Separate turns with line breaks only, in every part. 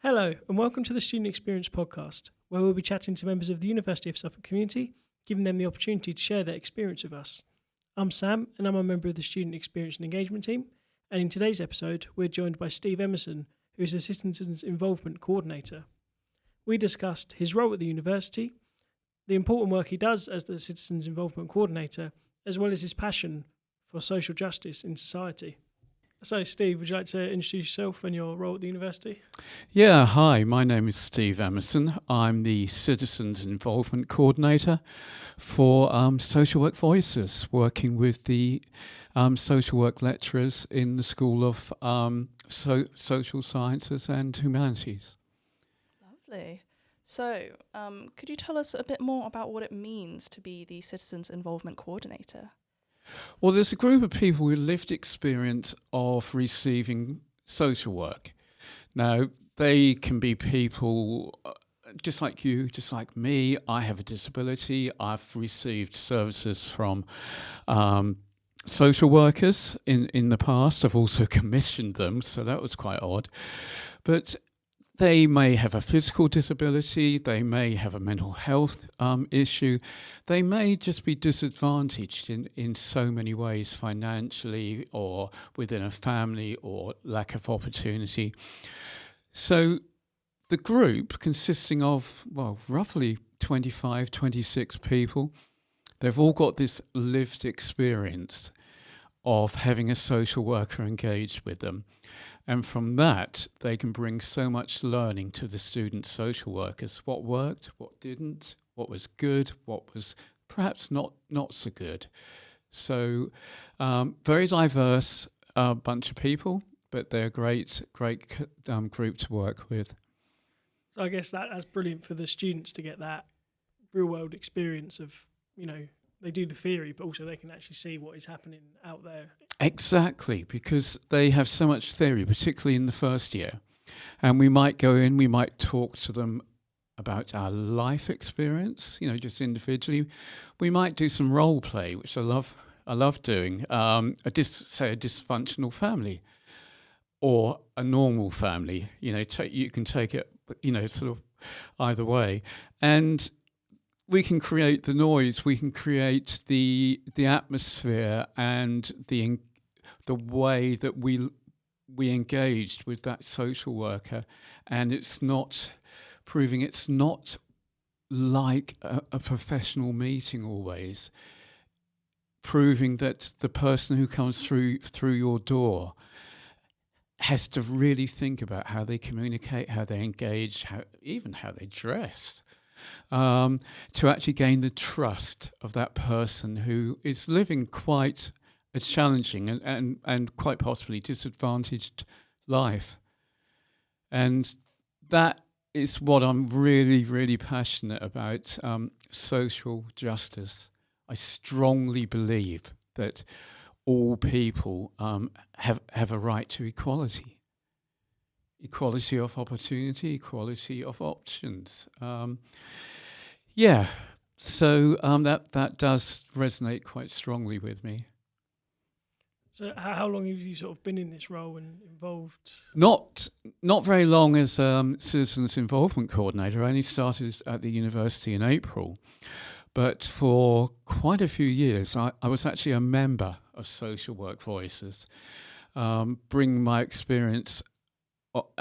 Hello, and welcome to the Student Experience podcast, where we'll be chatting to members of the University of Suffolk community, giving them the opportunity to share their experience with us. I'm Sam, and I'm a member of the Student Experience and Engagement team, and in today's episode, we're joined by Steve Emmerson, who is the Citizens Involvement Coordinator. We discussed his role at the university, the important work he does as the Citizens Involvement Coordinator, as well as his passion for social justice in society. So, Steve, would you like to introduce yourself and your role at the university?
Yeah, hi, my name is Steve Emmerson. I'm the Citizens Involvement Coordinator for Social Work Voices, working with the social work lecturers in the School of Social Sciences and Humanities.
Lovely. So, could you tell us a bit more about what it means to be the Citizens Involvement Coordinator?
Well, there's a group of people with lived experience of receiving social work. Now, they can be people just like you, just like me. I have a disability. I've received services from social workers in the past. I've also commissioned them, so that was quite odd. But they may have a physical disability, they may have a mental health issue, they may just be disadvantaged in so many ways, financially or within a family or lack of opportunity. So the group, consisting of, roughly 25, 26 people, they've all got this lived experience of having a social worker engaged with them. And from that, they can bring so much learning to the student social workers. What worked, what didn't, what was good, what was perhaps not so good. So very diverse bunch of people, but they're a great group to work with.
So I guess that's brilliant for the students to get that real world experience of, they do the theory, but also they can actually see what is happening out there.
Exactly, because they have so much theory, particularly in the first year. And we might go in, we might talk to them about our life experience, just individually. We might do some role play, which I love doing. A dysfunctional family or a normal family. You can take it, sort of either way. And we can create the noise, we can create the atmosphere and the way that we engaged with that social worker, and it's not like a professional meeting always, proving that the person who comes through your door has to really think about how they communicate, how they engage, even how they dress. To actually gain the trust of that person who is living quite a challenging and quite possibly disadvantaged life. And that is what I'm really, really passionate about, social justice. I strongly believe that all people have a right to equality. Equality of opportunity, equality of options. So that does resonate quite strongly with me.
So how long have you sort of been in this role and involved?
Not very long as Citizens Involvement Coordinator. I only started at the university in April. But for quite a few years, I was actually a member of Social Work Voices, bringing my experience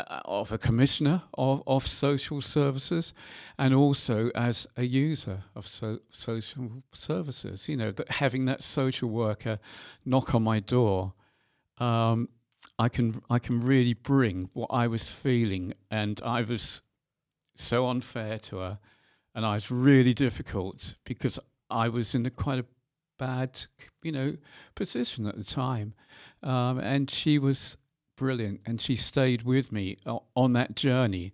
of a commissioner of social services, and also as a user of social services. That having that social worker knock on my door, I can really bring what I was feeling, and I was so unfair to her, and I was really difficult because I was in quite a bad, position at the time, and she was brilliant, and she stayed with me on that journey,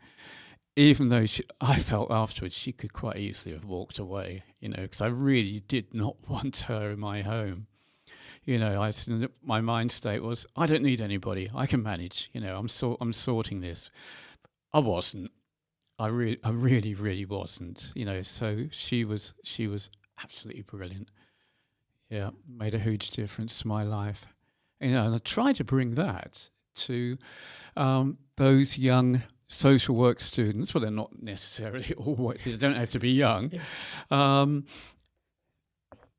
even though I felt afterwards she could quite easily have walked away, because I really did not want her in my home. My mind state was, I don't need anybody, I can manage, I'm sorting this. I wasn't. I really, really wasn't, so she was absolutely brilliant. Yeah, made a huge difference to my life. And I try to bring that to those young social work students, well, they're not necessarily all, they don't have to be young,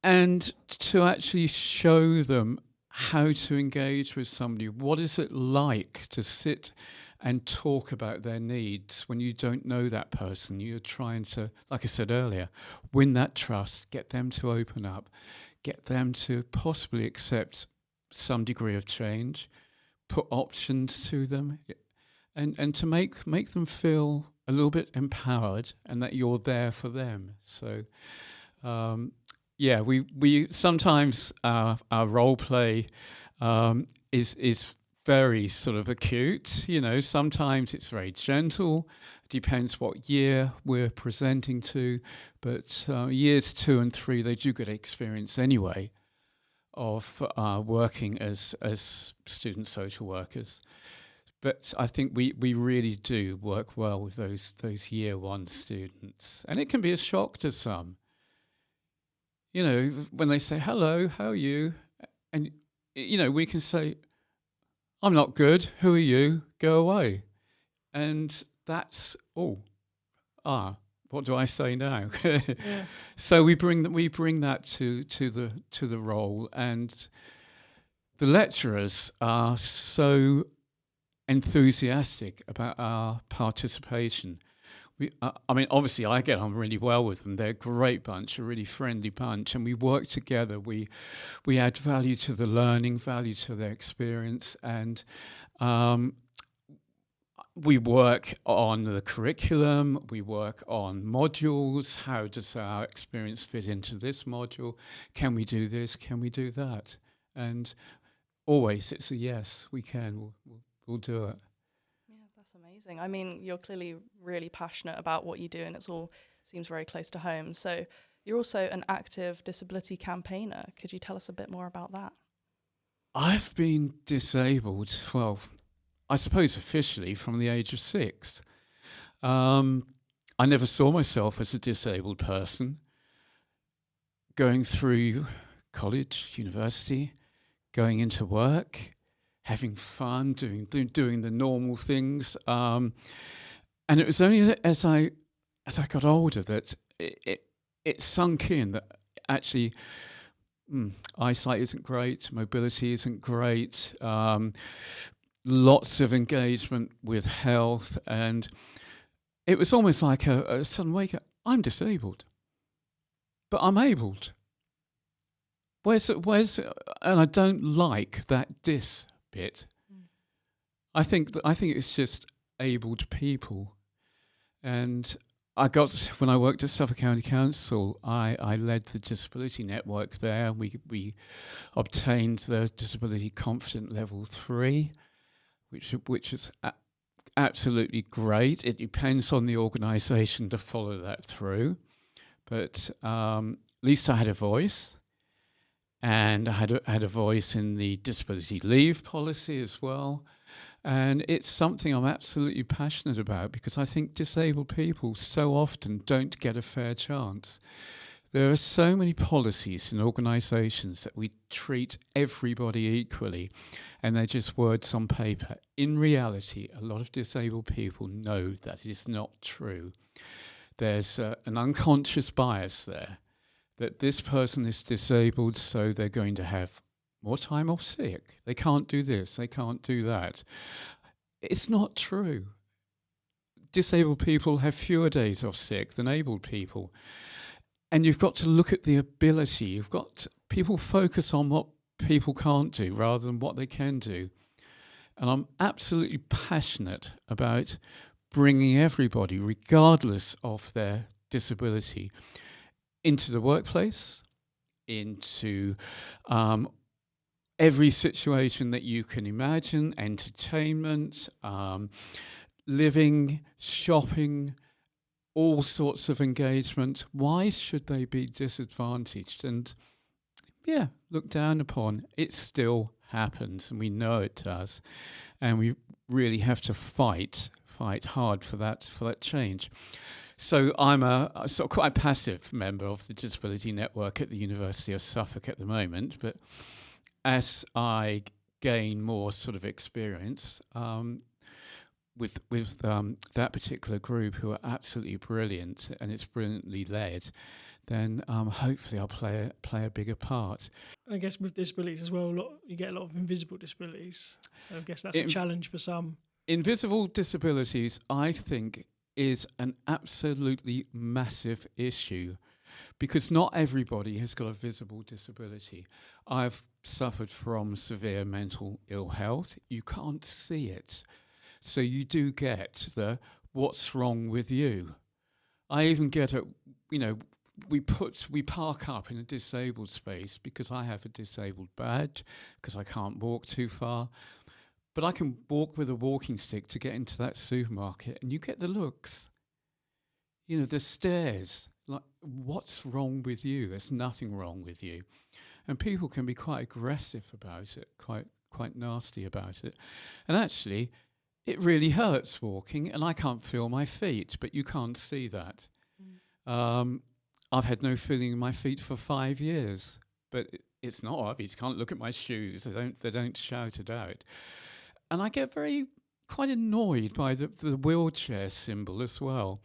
and to actually show them how to engage with somebody. What is it like to sit and talk about their needs when you don't know that person? You're trying to, like I said earlier, win that trust, get them to open up, get them to possibly accept some degree of change, put options to them, and to make them feel a little bit empowered and that you're there for them. So, we sometimes our role play is very sort of acute. You know, sometimes it's very gentle. Depends what year we're presenting to, but years 2 and 3 they do get experience anyway of working as student social workers. But I think we really do work well with those year 1 students, and it can be a shock to some. You know, when they say, "Hello, how are you?" And, you know, we can say, "I'm not good. Who are you? Go away." And that's, what do I say now?
Yeah.
So we bring that to the role, and the lecturers are so enthusiastic about our participation. I mean, obviously, I get on really well with them. They're a great bunch, a really friendly bunch, and we work together. We add value to the learning, value to their experience, and we work on the curriculum. We work on modules. How does our experience fit into this module? Can we do this? Can we do that? And always, it's a yes. We can. We'll do it.
That's amazing. I mean, you're clearly really passionate about what you do, and it's all seems very close to home. So you're also an active disability campaigner. Could you tell us a bit more about that?
I've been disabled, well, I suppose officially from the age of 6. I never saw myself as a disabled person. Going through college, university, going into work, having fun, doing the normal things, and it was only as I got older that it sunk in that actually eyesight isn't great, mobility isn't great, lots of engagement with health, and it was almost like a sudden wake up. I'm disabled, but I'm abled. Where's and I don't like that dis bit. I think it's just abled people, and when I worked at Suffolk County Council, I led the disability network there. We obtained the Disability Confident Level 3, which is absolutely great. It depends on the organisation to follow that through, but at least I had a voice. And I had a voice in the disability leave policy as well. And it's something I'm absolutely passionate about, because I think disabled people so often don't get a fair chance. There are so many policies in organisations that we treat everybody equally, and they're just words on paper. In reality, a lot of disabled people know that it is not true. There's an unconscious bias there, that this person is disabled, so they're going to have more time off sick. They can't do this, they can't do that. It's not true. Disabled people have fewer days off sick than abled people. And you've got to look at the ability. People focus on what people can't do rather than what they can do. And I'm absolutely passionate about bringing everybody, regardless of their disability, into the workplace, into every situation that you can imagine, entertainment, living, shopping, all sorts of engagement. Why should they be disadvantaged and, looked down upon? It still happens, and we know it does. And we really have to fight hard for that change. So I'm a sort of quite passive member of the Disability Network at the University of Suffolk at the moment, but as I gain more sort of experience, with that particular group who are absolutely brilliant and it's brilliantly led, then hopefully I'll play a bigger part.
I guess with disabilities as well, you get a lot of invisible disabilities. So I guess that's a challenge for some.
Invisible disabilities, I think, is an absolutely massive issue because not everybody has got a visible disability. I've suffered from severe mental ill health. You can't see it. So you do get the what's wrong with you. I even get it, we park up in a disabled space because I have a disabled badge, because I can't walk too far. But I can walk with a walking stick to get into that supermarket, and you get the looks. The stares, like, what's wrong with you? There's nothing wrong with you. And people can be quite aggressive about it, quite nasty about it. And actually, it really hurts walking, and I can't feel my feet, but you can't see that. I've had no feeling in my feet for 5 years, but it's not obvious. You can't look at my shoes. They don't shout it out. And I get quite annoyed by the wheelchair symbol as well.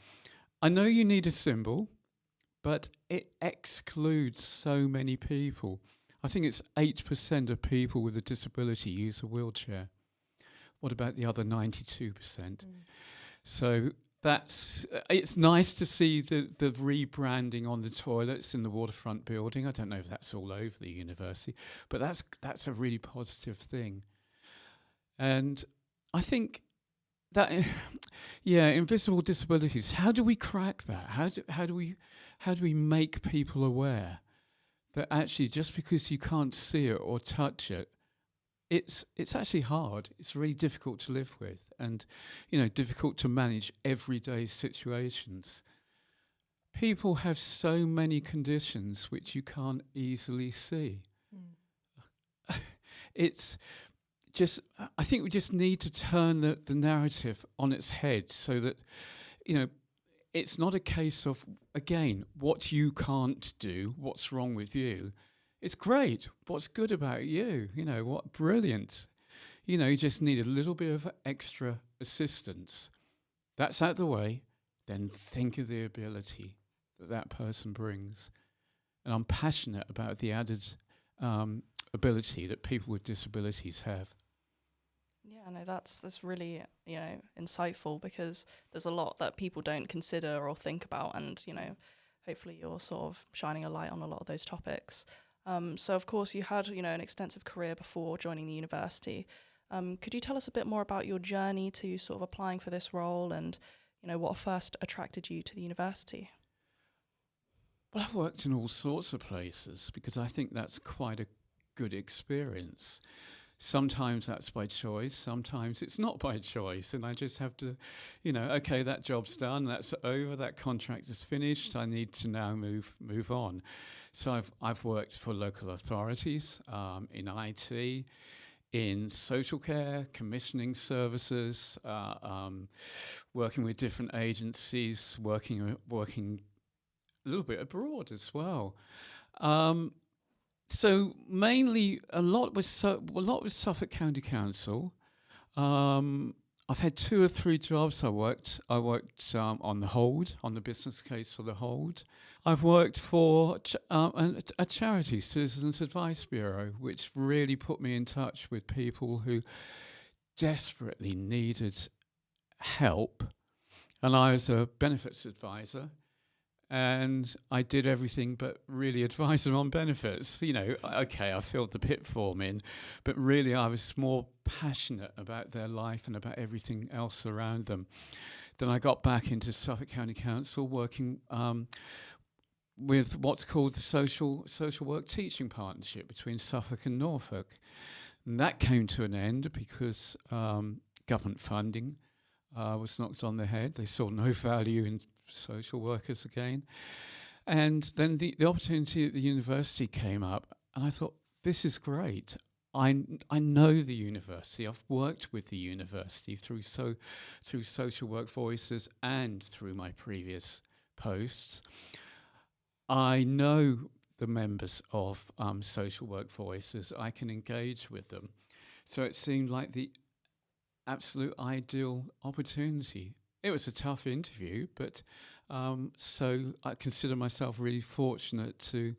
I know you need a symbol, but it excludes so many people. I think it's 8% of people with a disability use a wheelchair. What about the other 92%? So it's nice to see the rebranding on the toilets in the waterfront building. I don't know if that's all over the university, but that's a really positive thing. And I think that, invisible disabilities. How do we crack that? How do we make people aware that actually just because you can't see it or touch it, it's actually hard. It's really difficult to live with, and difficult to manage everyday situations. People have so many conditions which you can't easily see. It's just, I think we just need to turn the narrative on its head so that, it's not a case of, again, what you can't do, what's wrong with you. It's great. What's good about you? What brilliant. You just need a little bit of extra assistance. That's out the way. Then think of the ability that person brings. And I'm passionate about the added ability that people with disabilities have.
Yeah, no, that's really, insightful, because there's a lot that people don't consider or think about, and, hopefully you're sort of shining a light on a lot of those topics. So, of course, you had, an extensive career before joining the university. Could you tell us a bit more about your journey to sort of applying for this role, and, what first attracted you to the university?
Well, I've worked in all sorts of places because I think that's quite a good experience. Sometimes that's by choice, sometimes it's not by choice, and I just have to, okay, that job's done, that's over, that contract is finished, I need to now move on. So I've worked for local authorities, in IT, in social care, commissioning services, working with different agencies, working a little bit abroad as well. So mainly a lot with Suffolk County Council. I've had 2 or 3 jobs. I worked on the hold, on the business case for the hold. I've worked for a charity, Citizens Advice Bureau, which really put me in touch with people who desperately needed help. And I was a benefits advisor. And I did everything but really advise them on benefits. Okay, I filled the pit form in, but really I was more passionate about their life and about everything else around them. Then I got back into Suffolk County Council, working with what's called the Social Work Teaching Partnership between Suffolk and Norfolk. And that came to an end because government funding was knocked on the head. They saw no value in social workers again. And then the opportunity at the university came up, and I thought, this is great. I know the university. I've worked with the university through Social Work Voices and through my previous posts. I know the members of Social Work Voices. I can engage with them. So it seemed like the absolute ideal opportunity. It was a tough interview, but so I consider myself really fortunate to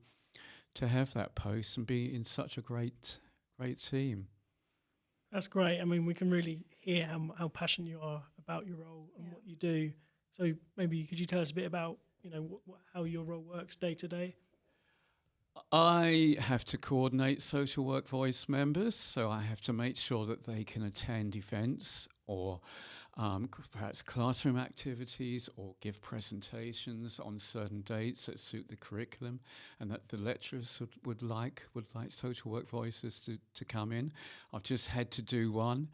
have that post and be in such a great team.
That's great. I mean, we can really hear how passionate you are about your role and what you do. So maybe could you tell us a bit about, how your role works day to day?
I have to coordinate social work voice members, so I have to make sure that they can attend events or perhaps classroom activities or give presentations on certain dates that suit the curriculum, and that the lecturers would like social work voices to come in. I've just had to do one,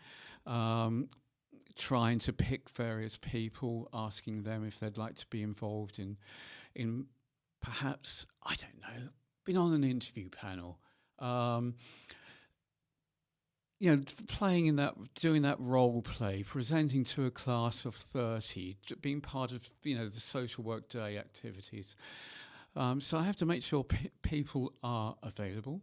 trying to pick various people, asking them if they'd like to be involved in perhaps, I don't know, been on an interview panel, playing in that, doing that role play, presenting to a class of 30, being part of, the social work day activities. So I have to make sure people are available.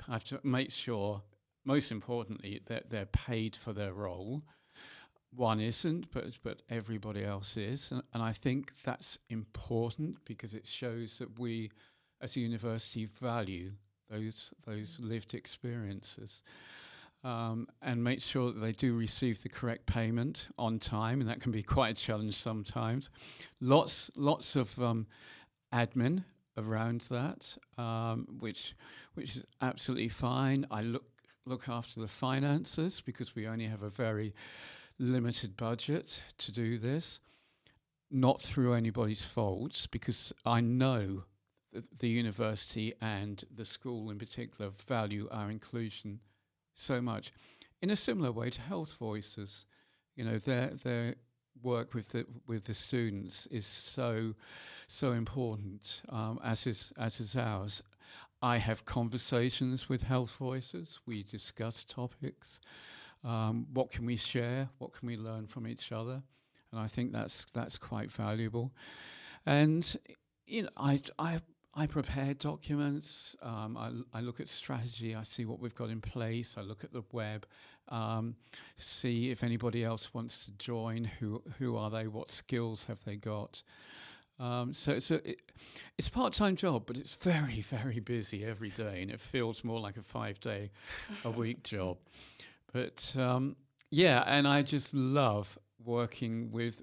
I have to make sure, most importantly, that they're paid for their role. One isn't, but everybody else is. And I think that's important because it shows that we, as a university, value those lived experiences, and make sure that they do receive the correct payment on time, and that can be quite a challenge sometimes. Lots of admin around that, which is absolutely fine. I look after the finances because we only have a very limited budget to do this, not through anybody's fault, because I know the university and the school in particular value our inclusion so much. In a similar way to Health Voices, their work with the students is so important, as is ours. I have conversations with Health Voices. We discuss topics. What can we share? What can we learn from each other? And I think that's quite valuable. And I prepare documents. I look at strategy. I see what we've got in place. I look at the web, see if anybody else wants to join. Who are they? What skills have they got? So it's a part-time job, but it's very, very busy every day, and it feels more like a 5-day-a-week job. But and I just love working with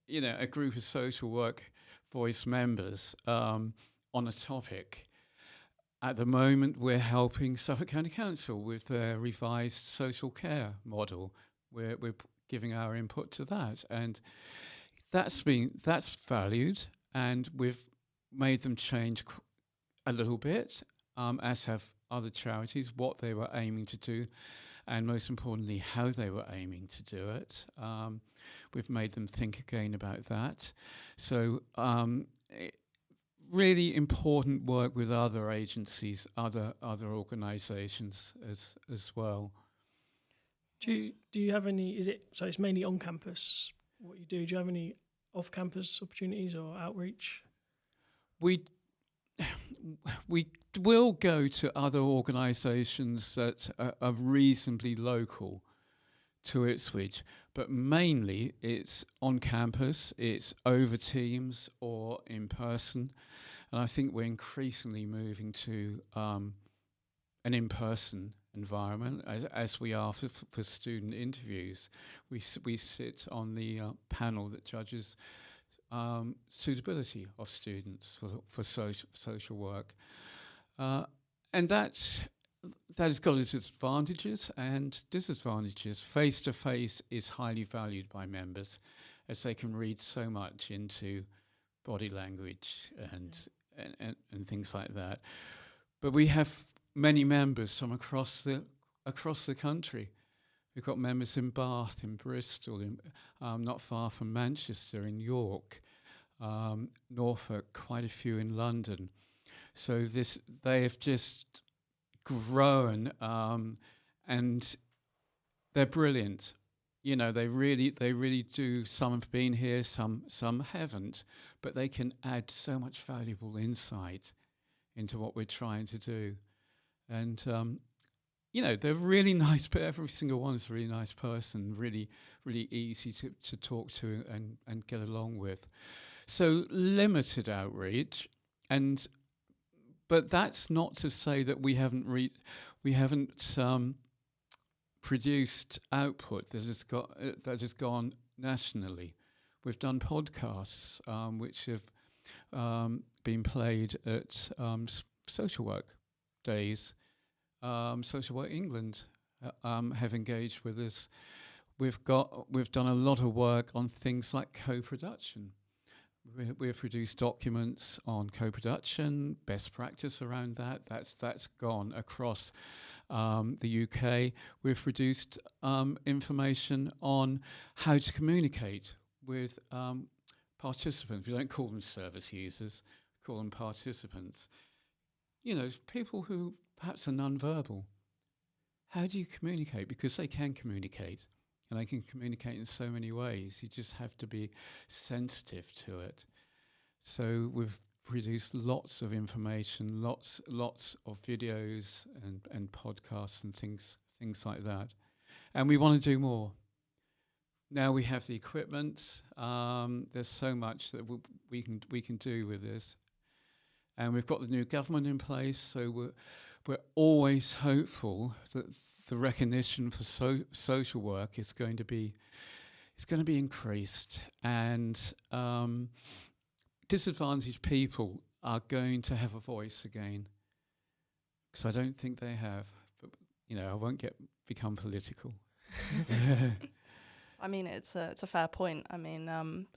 a group of social work voice members on a topic. At the moment, we're helping Suffolk County Council with their revised social care model. We're giving our input to that, and that's valued, and we've made them change a little bit, as have other charities, what they were aiming to do, and most importantly, how they were aiming to do it. We've made them think again about that. So really important work with other agencies, other organisations as well.
Do you have any? So it's mainly on campus what you do. Do you have any off-campus opportunities or outreach?
We will go to other organisations that are reasonably local to Ipswich, but mainly it's on campus, it's over Teams or in person, and I think we're increasingly moving to an in-person environment, as we are for student interviews. We sit on the panel that judges suitability of students for social work, and that has got its advantages and disadvantages. Face-to-face is highly valued by members, as they can read so much into body language and things like that. But we have many members from across the country. We've got members in Bath, in Bristol, not far from Manchester, in York, Norfolk, quite a few in London. So they have just grown, and they're brilliant. They really do. Some have been here, some haven't, but they can add so much valuable insight into what we're trying to do. And they're really nice, but every single one is a really nice person, really, really easy to talk to and get along with. So limited outreach, but that's not to say that we haven't produced output that has gone nationally. We've done podcasts which have been played at social work days. Social Work England have engaged with us. We've done a lot of work on things like co-production. We've produced documents on co-production, best practice around that. That's gone across the UK. We've produced information on how to communicate with participants. We don't call them service users, we call them participants. People who perhaps are non-verbal. How do you communicate? Because they can communicate. And they can communicate in so many ways. You just have to be sensitive to it. So we've produced lots of information, lots of videos and podcasts and things like that. And we want to do more. Now we have the equipment. There's so much that we can do with this. And we've got the new government in place, so we're always hopeful that the recognition for social work is going to be increased, and disadvantaged people are going to have a voice again, because I don't think they have. But I won't become political.
I mean, it's a fair point. I mean,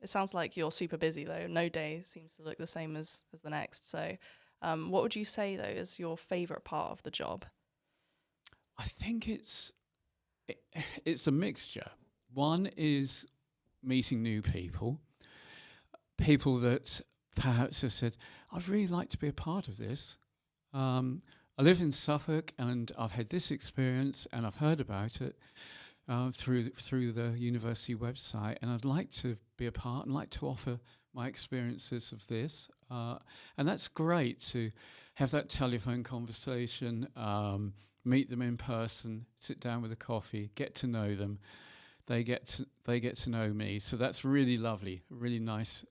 it sounds like you're super busy though. No day seems to look the same as the next. So, what would you say though is your favourite part of the job?
I think it's a mixture. One is meeting new people that perhaps have said, "I'd really like to be a part of this. I live in Suffolk and I've had this experience and I've heard about it through the university website, and I'd like to be a part and like to offer my experiences of this." And that's great to have that telephone conversation, meet them in person, sit down with a coffee, get to know them. They get to know me. So that's really lovely, really nice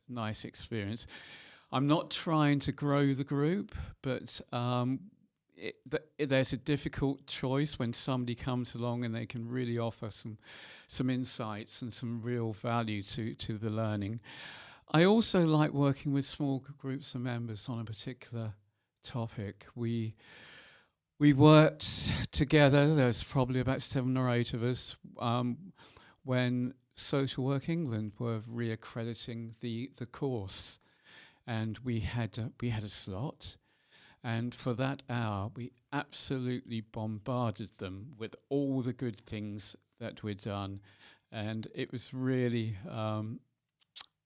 experience. I'm not trying to grow the group, but there's a difficult choice when somebody comes along and they can really offer some insights and some real value to the learning. I also like working with small groups of members on a particular topic. We worked together, there's probably about 7 or 8 of us, when Social Work England were reaccrediting the course. And we had a slot. And for that hour, we absolutely bombarded them with all the good things that we'd done. And it was really,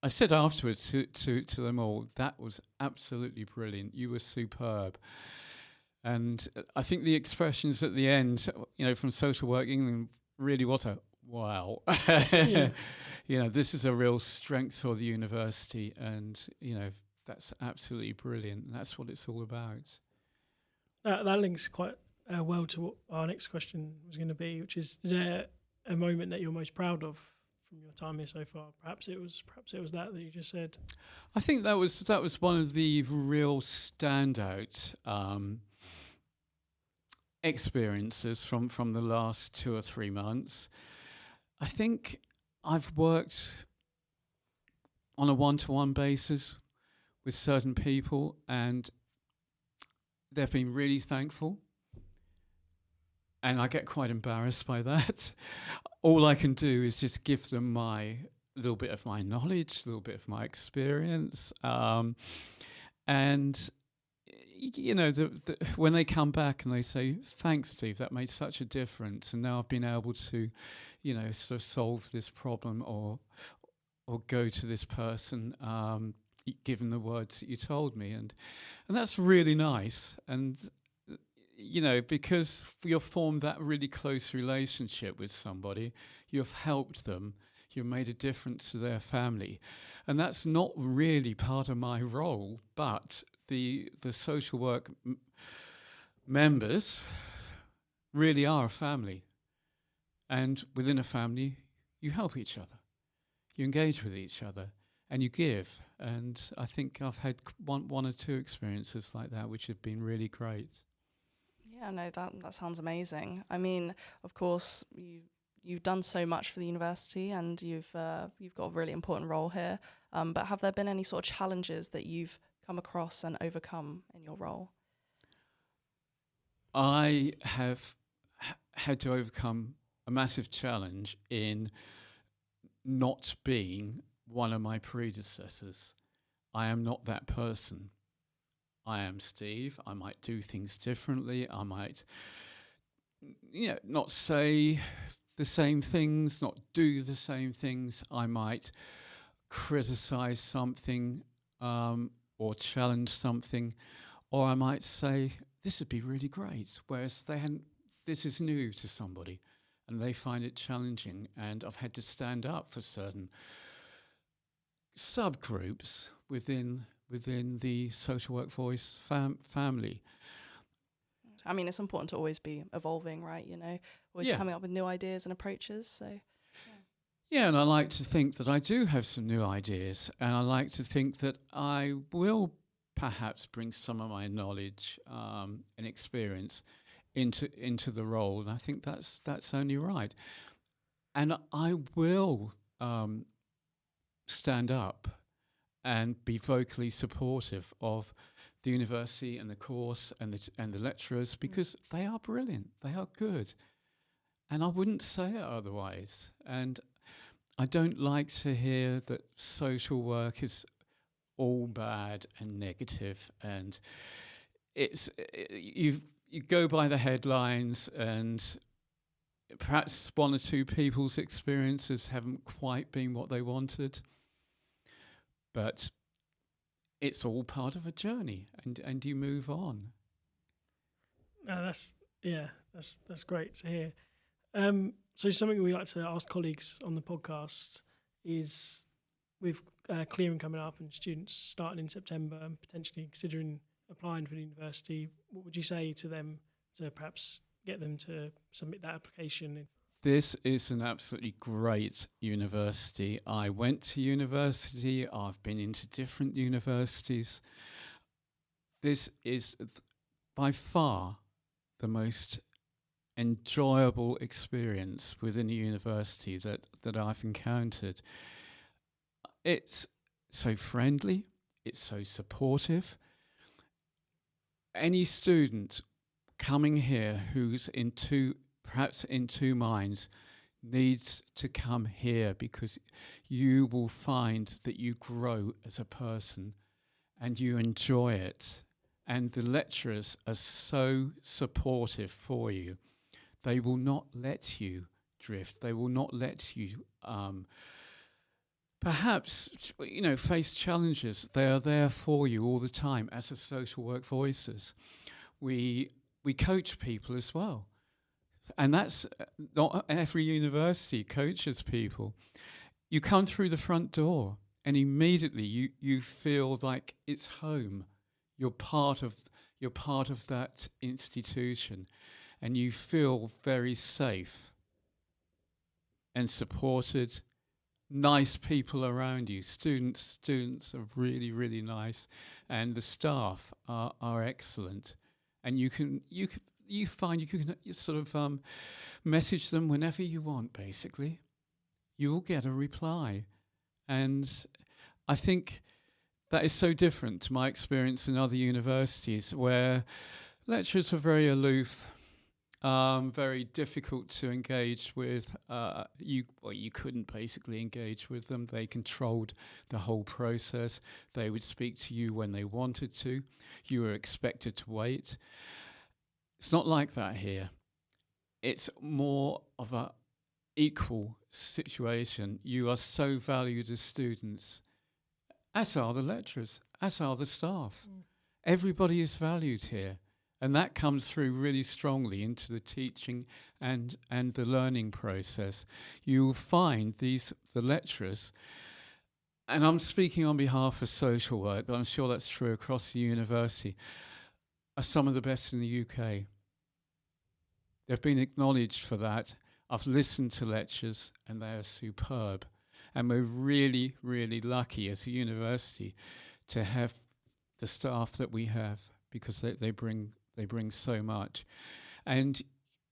I said afterwards to them all, that was absolutely brilliant. You were superb. And I think the expressions at the end, from Social Work England really was a wow. Yeah. This is a real strength for the university, and that's absolutely brilliant. And that's what it's all about.
That links quite well to what our next question was going to be, which is there a moment that you're most proud of from your time here so far? Perhaps it was that you just said. I
think that was one of the real standout experiences from the last 2 or 3 months. I think I've worked on a one-to-one basis with certain people, and they've been really thankful. And I get quite embarrassed by that. All I can do is just give them a little bit of my knowledge, a little bit of my experience. And when they come back and they say, "Thanks, Steve, that made such a difference, and now I've been able to, sort of solve this problem or go to this person, given the words that you told me," and that's really nice. And because you've formed that really close relationship with somebody, you've helped them, you've made a difference to their family, and that's not really part of my role, but the social work members really are a family. And within a family, you help each other, you engage with each other, and you give. And I think I've had one or two experiences like that, which have been really great.
Yeah, no, that sounds amazing. I mean, of course, you've done so much for the university, and you've got a really important role here. But have there been any sort of challenges that you've come across and overcome in your role?
I have had to overcome a massive challenge in not being one of my predecessors. I am not that person. I am Steve. I might do things differently. I might, not say the same things, not do the same things. I might criticize something or challenge something, or I might say, this would be really great, whereas this is new to somebody and they find it challenging, and I've had to stand up for certain subgroups within the social work voice family.
I mean, it's important to always be evolving, right? Always coming up with new ideas and approaches. So,
yeah, and I like to think that I do have some new ideas, and I like to think that I will perhaps bring some of my knowledge and experience into the role, and I think that's only right. And I will stand up and be vocally supportive of the university and the course and the lecturers, because they are brilliant, they are good, and I wouldn't say it otherwise. And I don't like to hear that social work is all bad and negative, and you go by the headlines, and perhaps one or two people's experiences haven't quite been what they wanted, but it's all part of a journey, and you move on.
No, that's great to hear. So something we like to ask colleagues on the podcast is, with clearing coming up and students starting in September and potentially considering applying for the university, what would you say to them to perhaps get them to submit that application?
This is an absolutely great university. I went to university. I've been into different universities. This is by far the most enjoyable experience within a university that I've encountered. It's so friendly. It's so supportive. Any student coming here who's perhaps in two minds needs to come here, because you will find that you grow as a person and you enjoy it. And the lecturers are so supportive for you. They will not let you drift. They will not let you perhaps face challenges. They are there for you all the time. As a social work voices, we coach people as well. And that's not every university coaches people. You come through the front door and immediately you feel like it's home. You're part of that institution, and you feel very safe and supported. Nice people around you. Students are really, really nice, and the staff are excellent. And you can sort of message them whenever you want. Basically, you will get a reply, and I think that is so different to my experience in other universities, where lecturers were very aloof, very difficult to engage with. You couldn't basically engage with them. They controlled the whole process. They would speak to you when they wanted to. You were expected to wait. It's not like that here. It's more of an equal situation. You are so valued as students, as are the lecturers, as are the staff. Everybody is valued here. And that comes through really strongly into the teaching and the learning process. You will find the lecturers, and I'm speaking on behalf of social work, but I'm sure that's true across the university, are some of the best in the UK. They've been acknowledged for that. I've listened to lectures and they are superb. And we're really, really lucky as a university to have the staff that we have, because they bring so much. And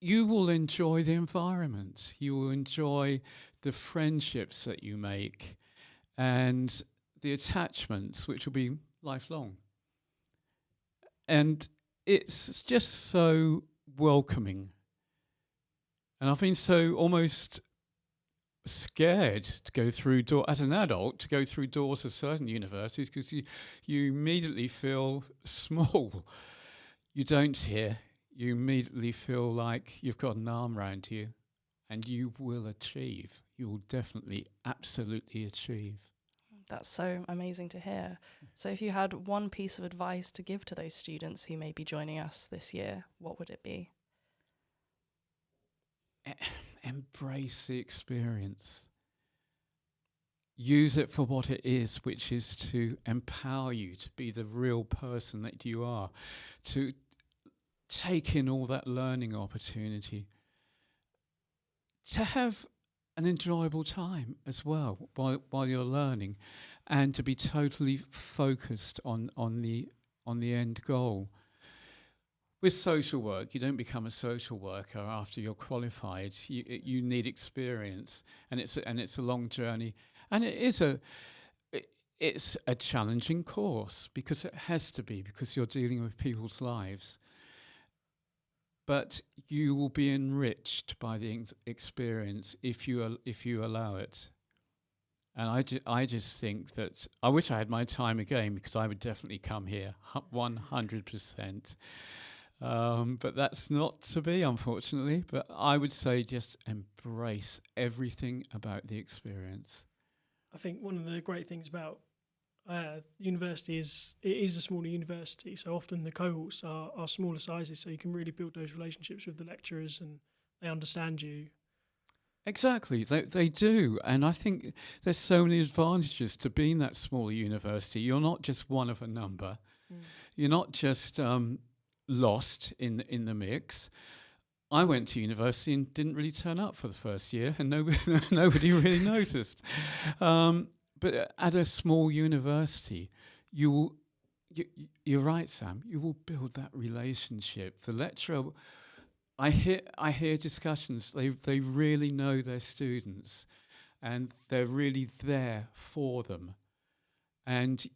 you will enjoy the environment. You will enjoy the friendships that you make and the attachments, which will be lifelong. And it's just so welcoming. And I've been so almost scared to go through as an adult, to go through doors of certain universities, because you immediately feel small. You don't hear. You immediately feel like you've got an arm around you, and you will achieve. You will definitely, absolutely achieve.
That's so amazing to hear. So if you had one piece of advice to give to those students who may be joining us this year, what would it be?
Embrace the experience. Use it for what it is, which is to empower you to be the real person that you are, to take in all that learning opportunity, to have an enjoyable time as well while you're learning, and to be totally focused on the end goal. With social work, you don't become a social worker after you're qualified. You need experience, and it's a long journey, and it's a challenging course, because it has to be, because you're dealing with people's lives. But you will be enriched by the experience if you allow it. And I just think that I wish I had my time again, because I would definitely come here 100%. But that's not to be, unfortunately. But I would say just embrace everything about the experience.
I think one of the great things about university is it is a smaller university, so often the cohorts are smaller sizes, so you can really build those relationships with the lecturers and they understand you.
Exactly, they do. And I think there's so many advantages to being that smaller university. You're not just one of a number. You're not just lost in the mix. I went to university and didn't really turn up for the first year, and nobody really noticed. But at a small university, you're right, Sam. You will build that relationship. The lecturer, I hear discussions. They really know their students, and they're really there for them. And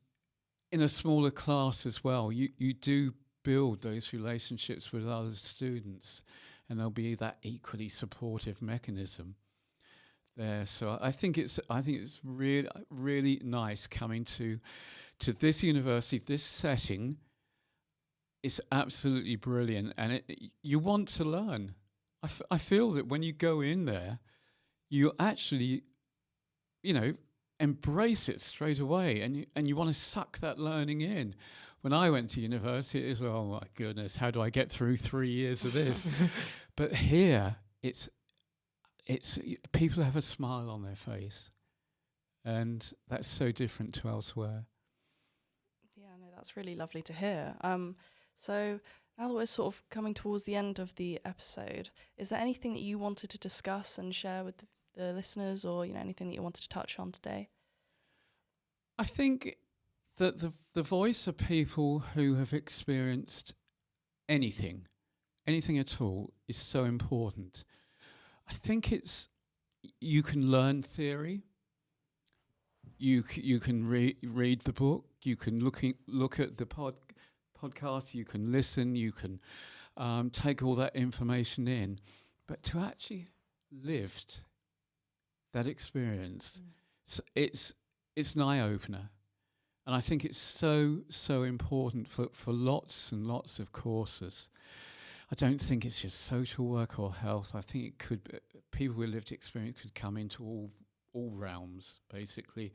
in a smaller class as well, you do build those relationships with other students, and there'll be that equally supportive mechanism there. So I think it's really, really nice coming to this university, this setting. It's absolutely brilliant, and you want to learn. I feel that when you go in there, you actually, embrace it straight away, and you want to suck that learning in. When I went to university, it was, oh my goodness, how do I get through 3 years of this? But here, it's people have a smile on their face, and that's so different to elsewhere.
Yeah, no, that's really lovely to hear. So now that we're sort of coming towards the end of the episode, is there anything that you wanted to discuss and share with the listeners, or anything that you wanted to touch on today?
I think that the voice of people who have experienced anything at all is so important. I think you can learn theory. You can read the book. You can look at the podcast. You can listen. You can take all that information in. But to actually live that experience, it's an eye opener. And I think it's so important for lots and lots of courses. I don't think it's just social work or health. I think it could be, people with lived experience could come into all realms, basically.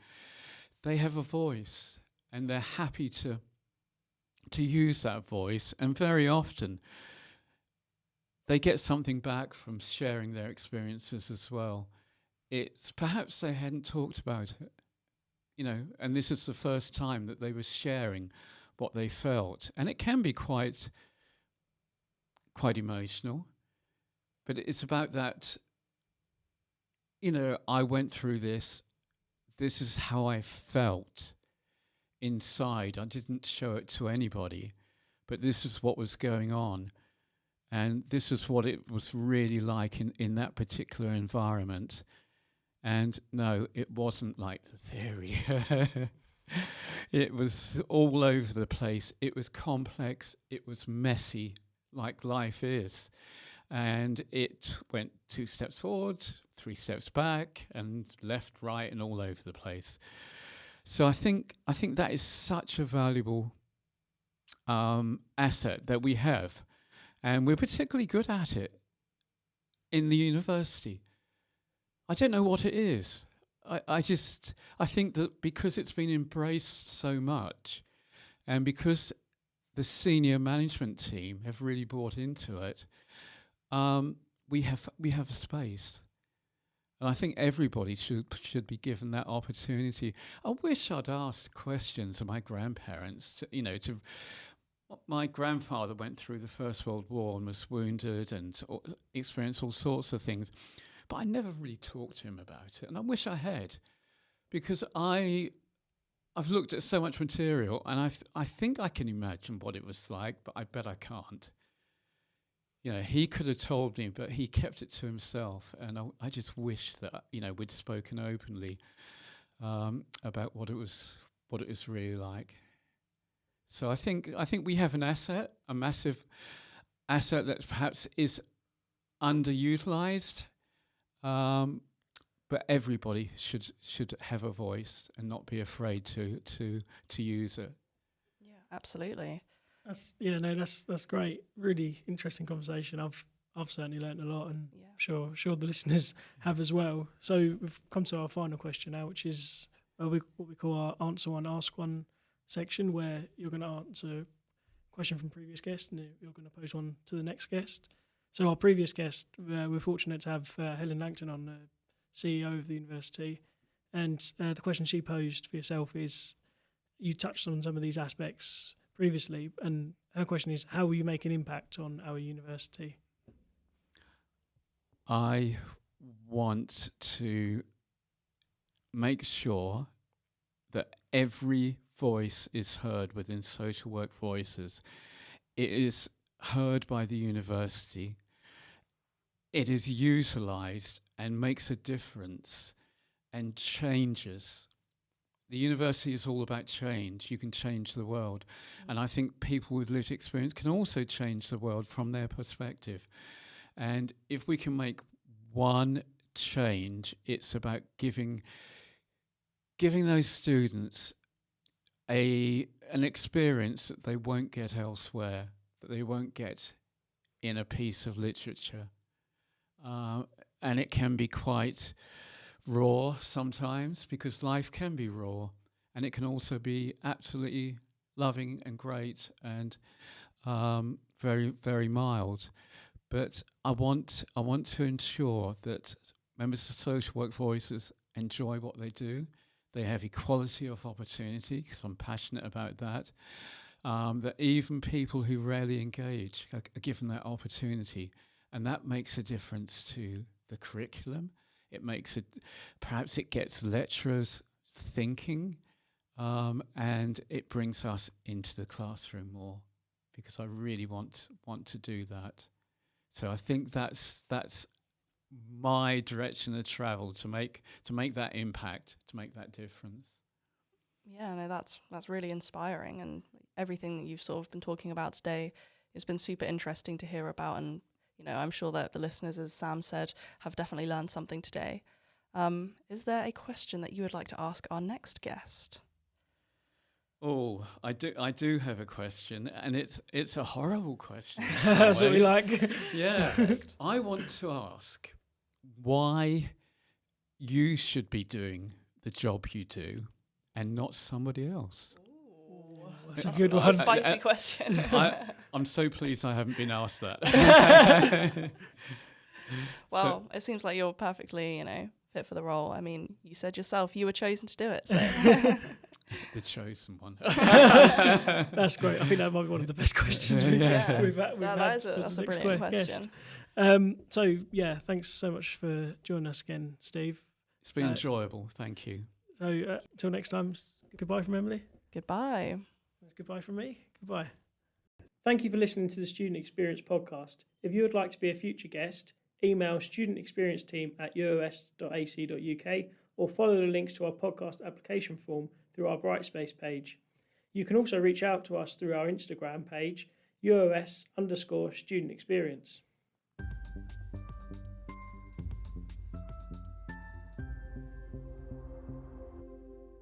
They have a voice, and they're happy to use that voice. And very often, they get something back from sharing their experiences as well. It's perhaps they hadn't talked about it, and this is the first time that they were sharing what they felt. And it can be quite emotional. but it's about that, I went through this. This is how I felt inside. I didn't show it to anybody, but this is what was going on. And this is what it was really like in that particular environment. And no, it wasn't like the theory. It was all over the place. It was complex. It was messy, like life is. And it went 2 steps forward, 3 steps back, and left, right, and all over the place. So I think that is such a valuable asset that we have. And we're particularly good at it in the university. I don't know what it is. I think that because it's been embraced so much, and because the senior management team have really bought into it, we have a space. And I think everybody should be given that opportunity. I wish I'd asked questions of my grandparents. My grandfather went through the First World War and was wounded and experienced all sorts of things. But I never really talked to him about it. And I wish I had, because I've looked at so much material, and I think I can imagine what it was like, but I bet I can't. He could have told me, but he kept it to himself. And I just wish that, we'd spoken openly about what it was really like. So I think we have an asset, a massive asset that perhaps is underutilized, but everybody should have a voice and not be afraid to use it.
Yeah, absolutely.
That's great. Really interesting conversation. I've certainly learned a lot, and sure the listeners have as well. So we've come to our final question now, which is what we call our answer one, ask one section, where you're going to answer a question from previous guests and you're going to pose one to the next guest. So our previous guest, we're fortunate to have Helen Langton on, CEO of the university, and the question she posed for yourself is, you touched on some of these aspects previously, and her question is, how will you make an impact on our university?
I want to make sure that every voice is heard within Social Work Voices. It is heard by the university. It is utilised and makes a difference and changes. The university is all about change. You can change the world. And I think people with lived experience can also change the world from their perspective. And if we can make one change, it's about giving those students an experience that they won't get elsewhere, that they won't get in a piece of literature. And it can be quite raw sometimes, because life can be raw, and it can also be absolutely loving and great and very, very mild. But I want to ensure that members of Social Work Voices enjoy what they do. They have equality of opportunity, because I'm passionate about that. That even people who rarely engage are given that opportunity, and that makes a difference to the curriculum. Perhaps it gets lecturers thinking, and it brings us into the classroom more, because I really want to do that. So I think that's my direction of travel, to make that impact, to make that difference.
Yeah, no, that's really inspiring, and everything that you've sort of been talking about today has been super interesting to hear about, and I'm sure that the listeners, as Sam said, have definitely learned something today. Is there a question that you would like to ask our next guest?
Oh, I do have a question, and it's a horrible question.
That's what we like.
Yeah. I want to ask why you should be doing the job you do and not somebody else.
Ooh, that's a good one.
A spicy question.
I'm so pleased I haven't been asked that.
Well, it seems like you're perfectly, fit for the role. I mean, you said yourself you were chosen to do it. So.
The chosen one.
That's great. I think that might be one of the best questions we've had.
That's a brilliant question.
So, thanks so much for joining us again, Steve.
It's been enjoyable. Thank you.
So, till next time, goodbye from Emily.
Goodbye.
Goodbye from me. Goodbye. Thank you for listening to the Student Experience podcast. If you would like to be a future guest, email studentexperiencesteam@uos.ac.uk or follow the links to our podcast application form through our Brightspace page. You can also reach out to us through our Instagram page, UOS_student experience.